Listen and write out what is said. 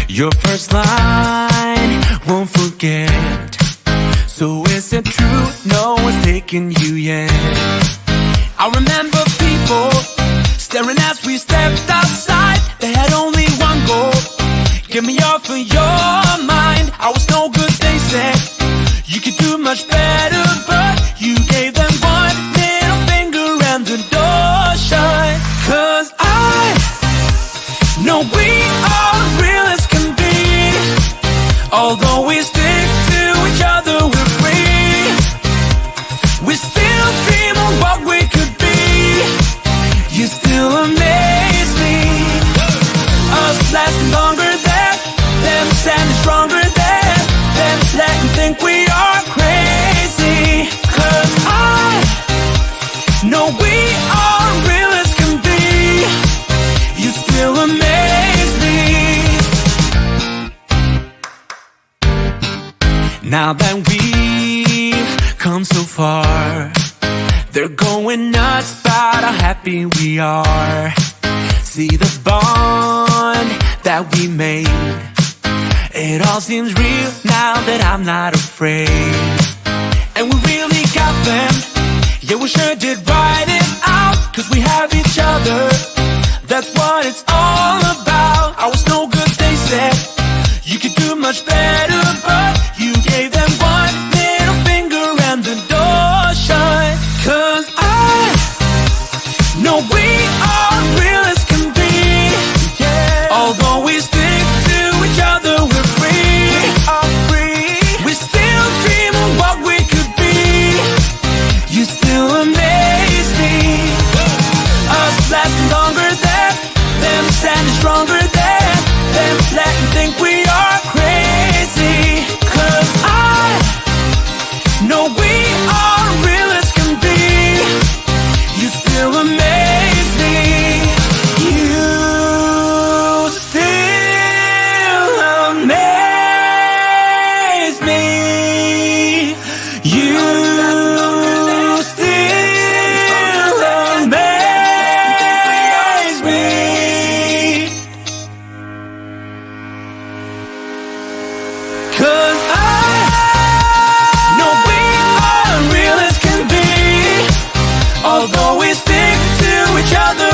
Your first line won't forget. So is it true no one's taking you yet? I remember people staring as we stepped outside. They had only one goal, get me off of your mind. I was no good, they said. You could do much better, but you gave them one middle finger and the door shut. 'Cause I know we are real as can be. Although we stick to each other, we're free. We still dream of what we could be. You still amaze me. Us lasting longer than them, standing stronger than them. Let them think we are crazy. 'Cause I know we are real as can be. You still amaze me. Now that we've come so far, they're going nuts about how happy we are. See the bond that we made, It all seems real now that I'm not afraid. And we really got them. Yeah, we sure did write it out. Cause we have each other. That's what it's all about. I was no good, they said. You could do much better, but you gave them one little finger and the door shut. Cause I know we are real as can be. Yeah. Although we stick to each other, we're free. We are free. We still dream of what we could be. You still amaze me. Us lasting longer than them, standing stronger than them, letting think we are crazy. Cause I know we are real as can be. You still amaze me. You still amaze me. You still amaze me. Cause I know we are real as can be. Although we stick to each other,